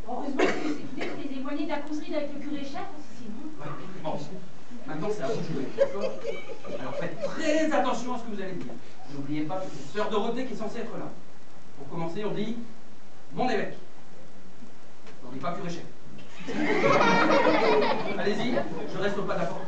Heureusement que cette idée était éloignée de la causerie avec le curé chef, sinon... Ouais, bon, maintenant c'est à vous de jouer, d'accord? Alors faites très attention à ce que vous allez dire. N'oubliez pas que c'est Sœur Dorothée qui est censée être là. Pour commencer, on dit mon évêque. On dit pas curé chef. Allez-y, je reste au pas de la porte.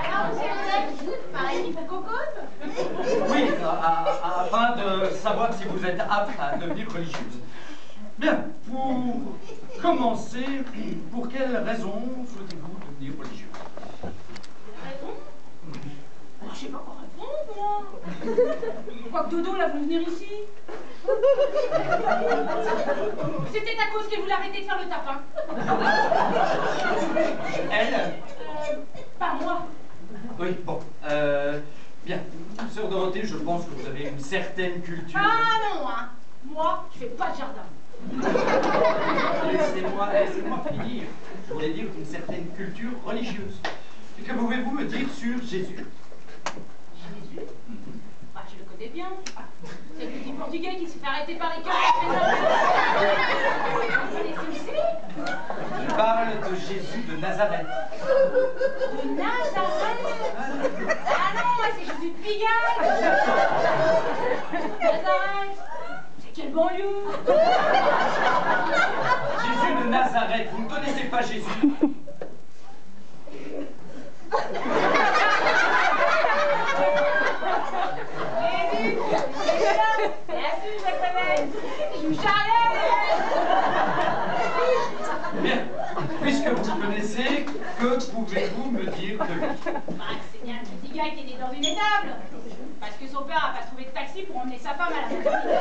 Alors, monsieur l'évêque, pareil qu'il faut cocotte? Oui, afin de savoir si vous êtes apte à devenir religieuse. Bien, pour commencer, pour quelle raison souhaitez-vous devenir religieuse? Raison? Alors, je sais pas quoi répondre, moi. Pourquoi que Dodo l'a voulu venir ici? C'était à cause qu'elle voulait arrêter de faire le tapin. Elle? Pas moi. Oui, bon. Bien, Sœur Dorothée, je pense que vous avez une certaine culture. Ah non, hein. Moi, je fais pas de jardin. Laissez-moi finir. Je voulais dire une certaine culture religieuse. Et que pouvez-vous me dire sur Jésus? Jésus? Bah, je le connais bien. C'est le petit portugais qui s'est fait arrêter par les cœurs. Vous connaissez aussi? Je parle de Jésus de Nazareth. De Nazareth? Ah non, moi c'est Jésus de Pigalle. Nazareth? C'est quelle banlieue? Jésus de Nazareth, vous ne connaissez pas Jésus? Jésus, bien sûr, je le connais. Je me charriais. Bien, puisque vous le connaissez, que pouvez-vous me dire de lui? Bah, c'est bien le petit gars qui est né dans une étable. Parce que son père n'a pas trouvé de taxi pour emmener sa femme à la maternité.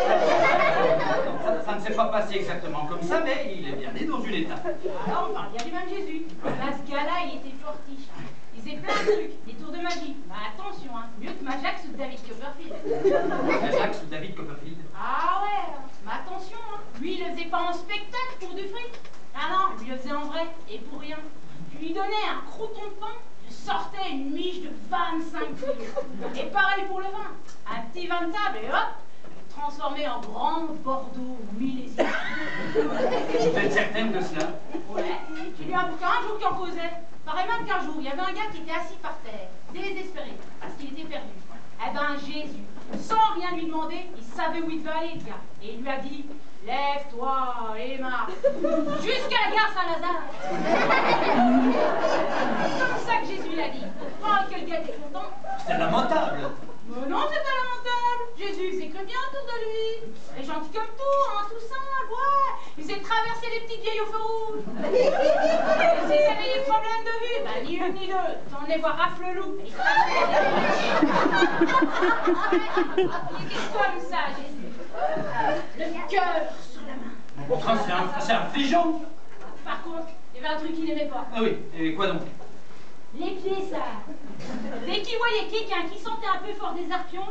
Ça ne s'est pas passé exactement comme ça, mais il est bien né dans une étape. Alors on parle bien du même Jésus. Là, ce gars-là, il était fortiche. Il faisait plein de trucs, des tours de magie. Bah attention, hein, mieux que Majax ou David Copperfield. Majax ou David Copperfield? Ah ouais, mais attention, hein. Lui, il le faisait pas en spectacle pour du fric. Ah non, lui le faisait en vrai, et pour rien. Tu lui donnais un crouton de pain, il sortait une miche de 25 kilos. Et pareil pour le vin. Un petit vin de table, et hop, transformé en grand Bordeaux millésime. Vous êtes certaine de cela? Ouais, j'ai lu un bouquin un jour qui en causait. Paraît même qu'un jour, il y avait un gars qui était assis par terre, désespéré, parce qu'il était perdu. Eh ben, Jésus, sans rien lui demander, il savait où il devait aller, le gars. Et il lui a dit, lève-toi et marche, jusqu'à la gare Saint-Lazare. C'est comme ça que Jésus l'a dit. Oh, quel gars était content. C'est lamentable. Mais non, c'est pas lamentable. Jésus, c'est que bien autour de lui. Il est gentil comme tout, hein, tout simple, ouais. Il sait traverser les petites vieilles au feu rouge. Et s'il avait des problèmes de vue, bah, ni une ni deux. T'en es voir rafle le loup. Il était comme ça, Jésus. Le cœur sur la main. Enfin, c'est affligeant. Par contre, il y avait un truc qu'il n'aimait pas. Ah oui, et quoi donc? Les pieds sales. Dès qu'il voyait quelqu'un qui sentait un peu fort des arpions,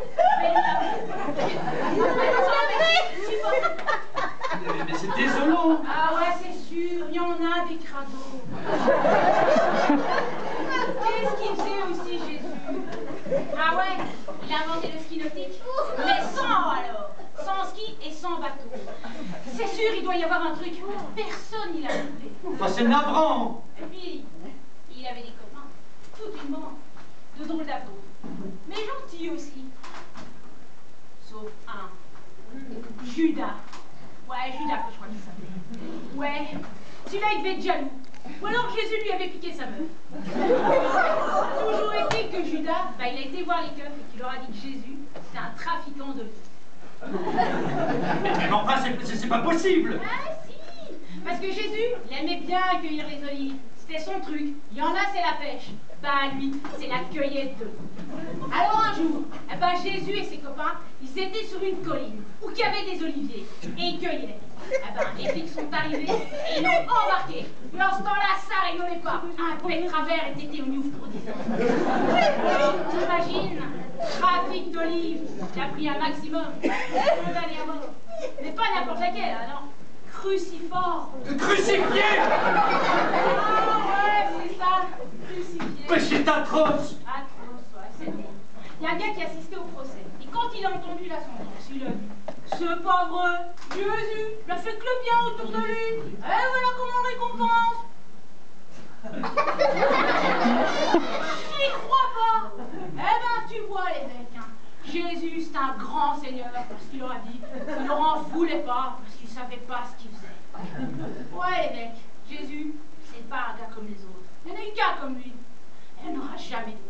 Mais c'est désolant. ah ouais, c'est sûr, il y en a des crados. Qu'est-ce qu'il faisait aussi, Jésus? Ah ouais, il a inventé le ski nautique. Mais sans alors. Sans ski et sans bateau. C'est sûr, il doit y avoir un truc. Personne n'y l'a trouvé. Enfin, c'est navrant. Et puis, il avait des copains. Toute une bande. De drôles d'apôtres. Mais gentils aussi. Sauf un. Judas. Ouais, Judas, je crois qu'il s'appelait. Ouais, celui-là, il devait être jaloux. Ou alors Jésus lui avait piqué sa meuf. Toujours est-il que Judas, bah, il a été voir les keufs et qu'il leur a dit que Jésus, c'est un trafiquant de vie. Mais enfin, c'est pas possible. Ah si! Parce que Jésus, il aimait bien cueillir les olives. C'était son truc. Il y en a, c'est la pêche. Bah lui, c'est la cueillette d'olives. Alors un jour, eh ben, Jésus et ses copains, ils étaient sur une colline où il y avait des oliviers. Et ils cueillaient. Eh ben, les flics sont arrivés et ils l'ont embarqué. Et en ce temps-là, ça rigolait pas. Un pet travers était au New pour 10 ans. T'imagines? Trafic d'olives. Il a pris un maximum. Condamné à mort. Mais pas n'importe laquelle, hein, non. Cruciforme. Crucifié. Ah ouais, mais c'est atroce! Atroce, ouais, c'est bon. Il y a un gars qui assistait au procès. Et quand il a entendu la sentence, il a dit c'est pas vrai, Jésus, il a fait que le bien autour de lui. Et voilà comment on récompense. J'y crois pas. Eh ben, tu vois, l'évêque, hein. Jésus, c'est un grand seigneur parce qu'il leur a dit qu'il ne leur en voulait pas parce qu'il savait pas ce qu'il faisait. Ouais, l'évêque, Jésus, c'est pas un gars comme les autres. Il n'y en a eu qu'un comme lui. Et il n'y en aura jamais d'autre.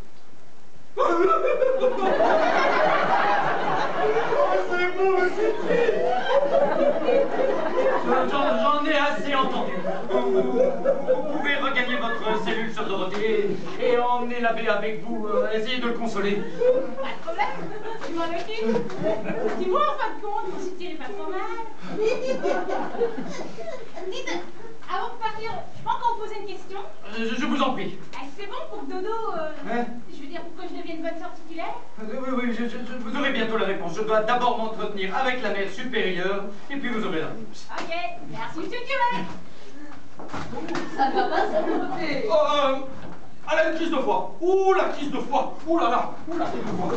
C'est beau, c'est J'en ai assez entendu. Vous pouvez regagner votre cellule sur Dorothée et emmener l'abbé avec vous. Essayez de le consoler. Pas de problème, tu m'en occupes. Dis-moi en fin de compte, si tu n'es pas trop mal. Dites, avant de partir, je peux encore vous poser une question? Je vous en prie. C'est bon pour que Dodo, Hein? je veux dire, pour que je devienne bonne sœur titulaire? Oui, vous aurez bientôt la réponse. Je dois d'abord m'entretenir avec la mère supérieure et puis vous aurez la réponse. Ok, merci monsieur le curé. Ça va pas se monter. Elle a une crise de foi. Ouh, la crise de foi. Ouh là là. Ouh, la crise de foi.